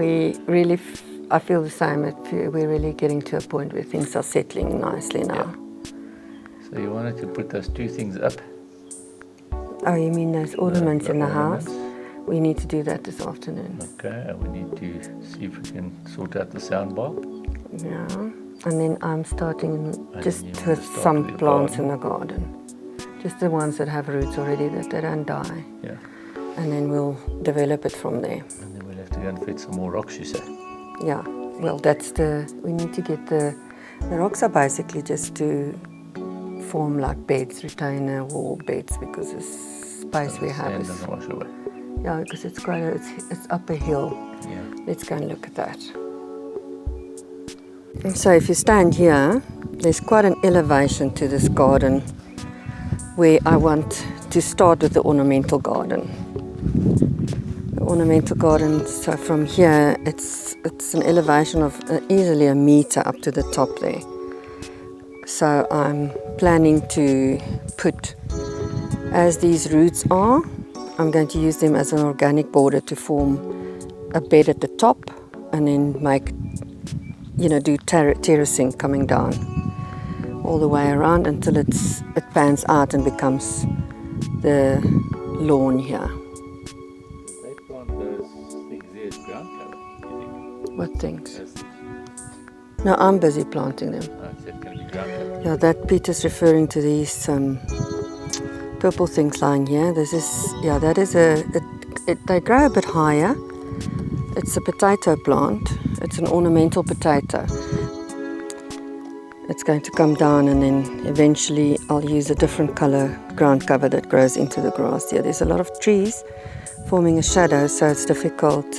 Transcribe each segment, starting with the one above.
I feel the same. We're really getting to a point where things are settling nicely now. Yeah. So you wanted to put those two things up? Oh, you mean those ornaments The in the ornaments. house? We need to do that this afternoon. Okay, and we need to see if we can sort out the sound bar. Yeah, and then I'm starting just then you with want to start some with the plants garden. in the garden. Just the ones that have roots already, that they don't die. Yeah. And then we'll develop it from there. And then we'll have to go and fetch some more rocks, you say? Yeah, well, we need to get the rocks are basically just to form like beds, retainer wall beds, because the space we have is... doesn't wash away. Yeah, because it's up a hill. Yeah. Let's go and look at that. And so if you stand here, there's quite an elevation to this garden where I want to start with the ornamental garden. The ornamental garden, so from here, it's an elevation of easily a meter up to the top there. So I'm planning to put, as these roots are, I'm going to use them as an organic border to form a bed at the top and then make, do terracing coming down all the way around until it pans out and becomes the lawn here. They plant those things there as ground cover. What things? No, I'm busy planting them. Oh, so it can be ground cover. Yeah, that Peter's referring to these purple things lying here. They grow a bit higher. It's a potato plant. It's an ornamental potato. It's going to come down and then eventually I'll use a different color ground cover that grows into the grass here. There's a lot of trees forming a shadow, so it's difficult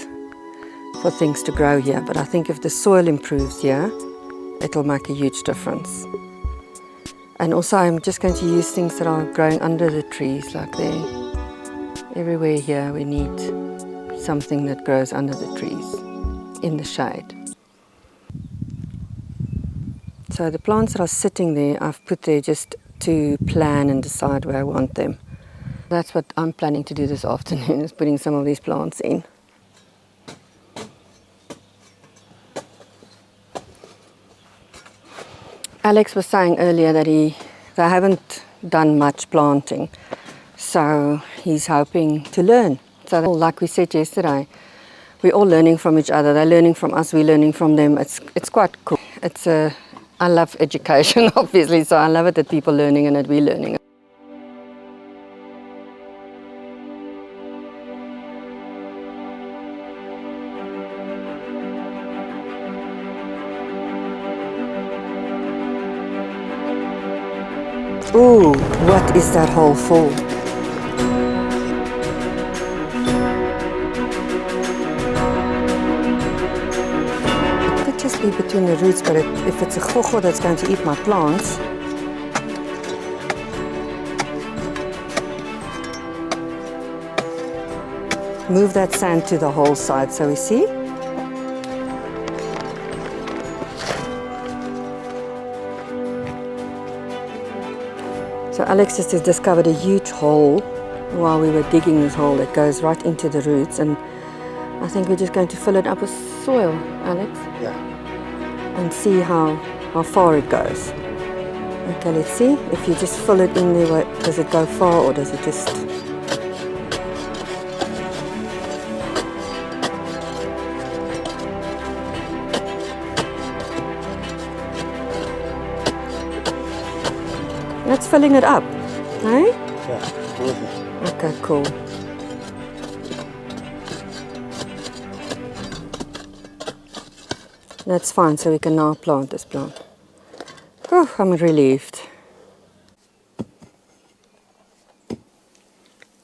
for things to grow here. But I think if the soil improves here, it'll make a huge difference. And also I'm just going to use things that are growing under the trees, like there. Everywhere here we need something that grows under the trees, in the shade. So the plants that are sitting there, I've put there just to plan and decide where I want them. That's what I'm planning to do this afternoon, is putting some of these plants in. Alex was saying earlier that they haven't done much planting, so he's hoping to learn. So like we said yesterday, we're all learning from each other. They're learning from us, we're learning from them. It's quite cool. I love education, obviously, so I love it that people are learning and that we're learning. Ooh, what is that hole for? It could just be between the roots, but if it's a gogo that's going to eat my plants, move that sand to the whole side so we see. So Alex just discovered a huge hole while we were digging this hole that goes right into the roots, and I think we're just going to fill it up with soil, Alex. Yeah. And see how far it goes. Okay, let's see. If you just fill it in there, does it go far or does it just... That's filling it up, eh? Yeah. Okay, cool. That's fine, so we can now plant this plant. Oh, I'm relieved.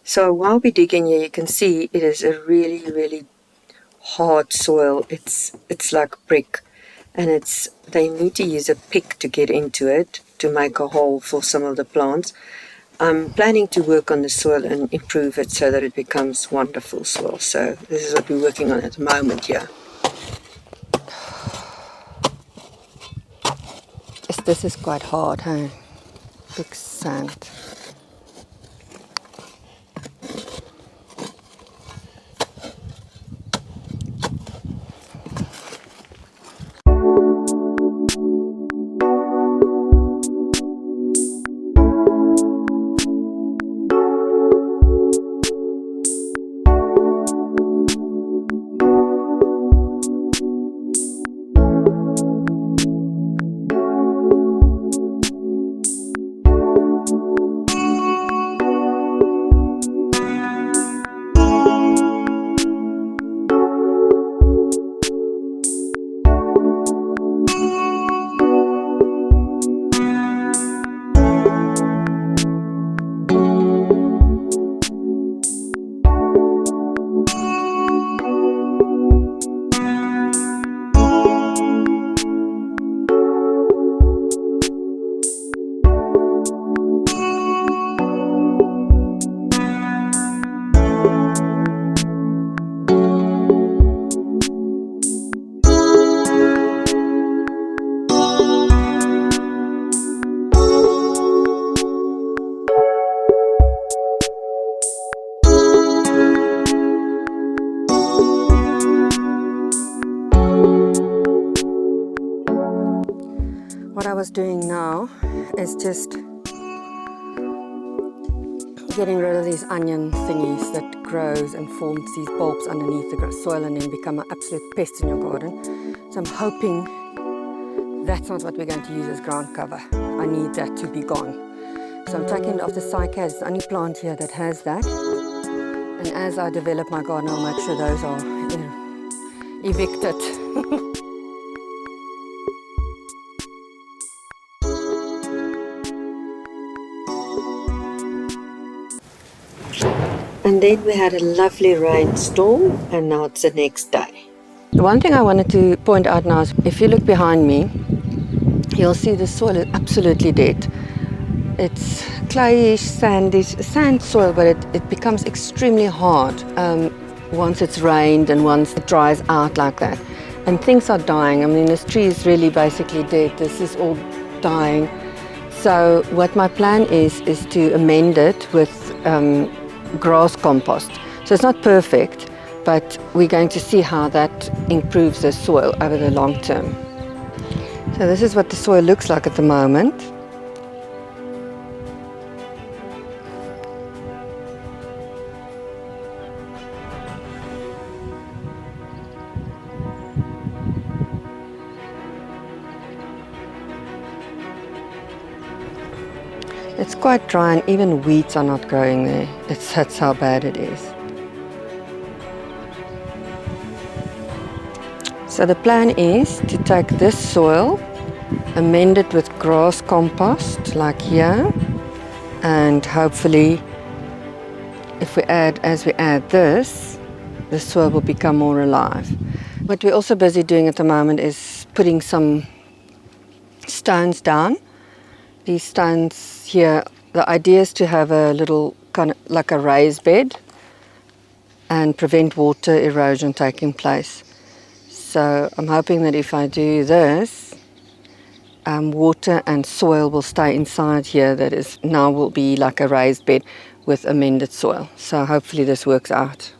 So while we're digging here, you can see it is a really, really hard soil. It's like brick, and they need to use a pick to get into it to make a hole for some of the plants. I'm planning to work on the soil and improve it so that it becomes wonderful soil. So this is what we're working on at the moment here. This is quite hard, huh? Big sand. what I was doing now is just getting rid of these onion thingies that grows and forms these bulbs underneath the soil and then become an absolute pest in your garden. So I'm hoping that's not what we're going to use as ground cover. I need that to be gone. So I'm taking it off the cycad. It's the only plant here that has that. And as I develop my garden, I'll make sure those are evicted. And then we had a lovely rainstorm, and now it's the next day. The one thing I wanted to point out now is if you look behind me, you'll see the soil is absolutely dead. It's clayish, sandish, sand soil, but it becomes extremely hard once it's rained and once it dries out like that. And things are dying. I mean, this tree is really basically dead. This is all dying. So what my plan is to amend it with grass compost. So it's not perfect, but we're going to see how that improves the soil over the long term. So this is what the soil looks like at the moment. It's quite dry and even weeds are not growing there. That's how bad it is. So the plan is to take this soil, amend it with grass compost like here, and hopefully as we add this, the soil will become more alive. What we're also busy doing at the moment is putting some stones down. These stones here, the idea is to have a little kind of like a raised bed and prevent water erosion taking place. So I'm hoping that if I do this, water and soil will stay inside here. That is now will be like a raised bed with amended soil. So hopefully this works out.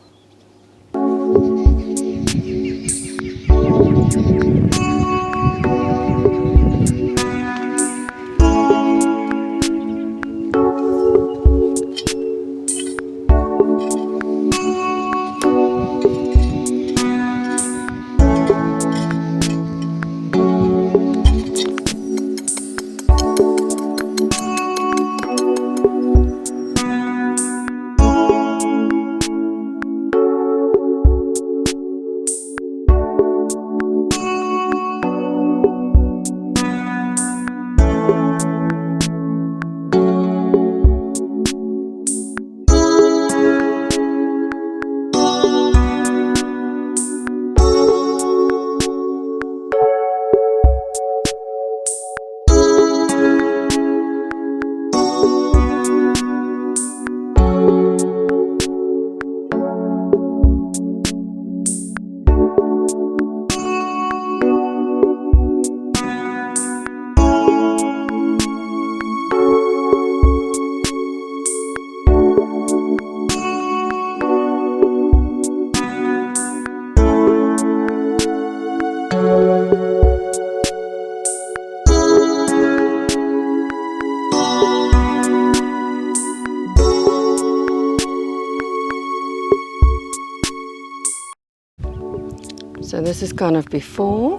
So this is kind of before.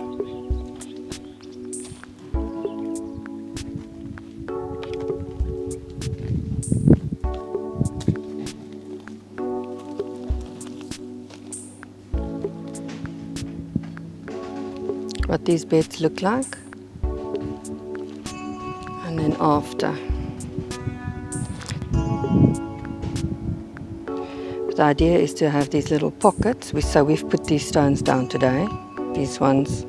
What these beds look like. And then after. The idea is to have these little pockets. So we've put these stones down today, these ones.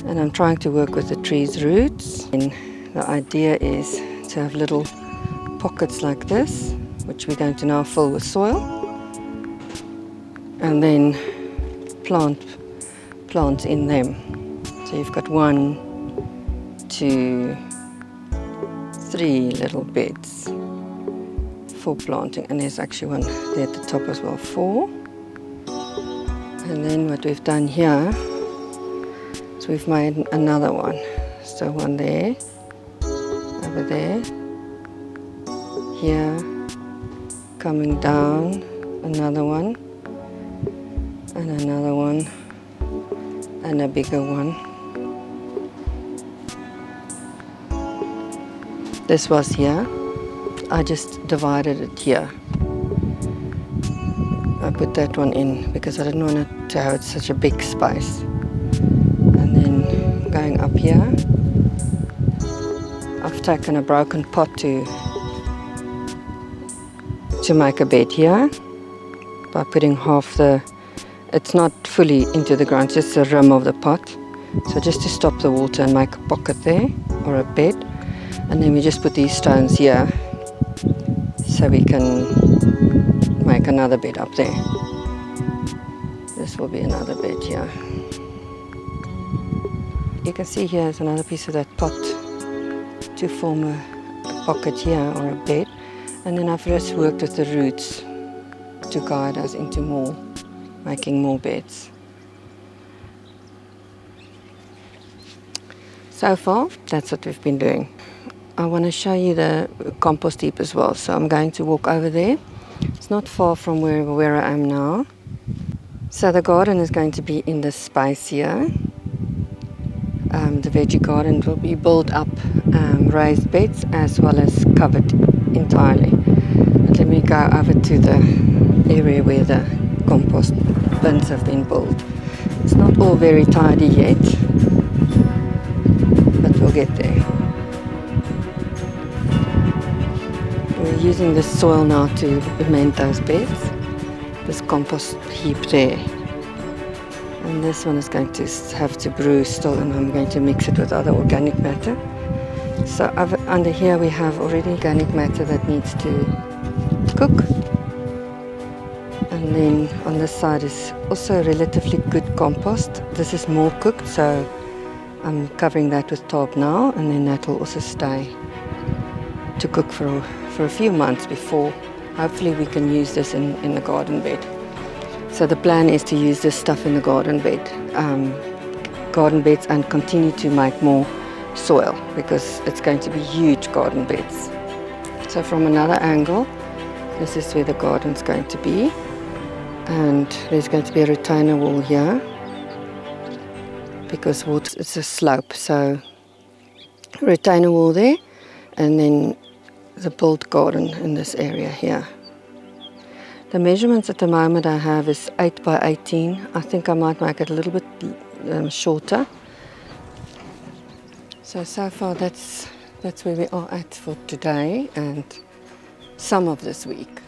And I'm trying to work with the tree's roots. And the idea is to have little pockets like this, which we're going to now fill with soil. And then plant in them. So you've got 1, 2, 3 little beds for planting, and there's actually one there at the top as well, 4. And then what we've done here is So we've made another one. So one there, over there, here, coming down, another one, and another one, and a bigger one. This was here. I just divided it here. I put that one in because I didn't want it to have such a big space. And then going up here, I've taken a broken pot to make a bed here by putting half the, it's not fully into the ground, just the rim of the pot. So just to stop the water and make a pocket there, or a bed. And then we just put these stones here so we can make another bed up there. This will be another bed here. You can see here is another piece of that pot to form a pocket here, or a bed. And then I've just worked with the roots to guide us into more, making more beds. So far, that's what we've been doing. I want to show you the compost heap as well. So I'm going to walk over there. It's not far from where I am now. So the garden is going to be in this space here. The veggie garden will be built up, raised beds as well as covered entirely. But let me go over to the area where the compost bins have been built. It's not all very tidy yet, but we'll get there. We're using this soil now to amend those beds. This compost heap there. And this one is going to have to brew still, and I'm going to mix it with other organic matter. So under here we have already organic matter that needs to cook. And then on this side is also relatively good compost. This is more cooked, so I'm covering that with tarp now, and then that will also stay to cook for a few months before hopefully we can use this in the garden bed. So the plan is to use this stuff in the garden beds and continue to make more soil, because it's going to be huge garden beds. So from another angle, this is where the garden's going to be, and there's going to be a retainer wall here because it's a slope, so retainer wall there, and then the built garden in this area here. The measurements at the moment I have is 8 by 18. I think I might make it a little bit shorter. So far that's where we are at for today and some of this week.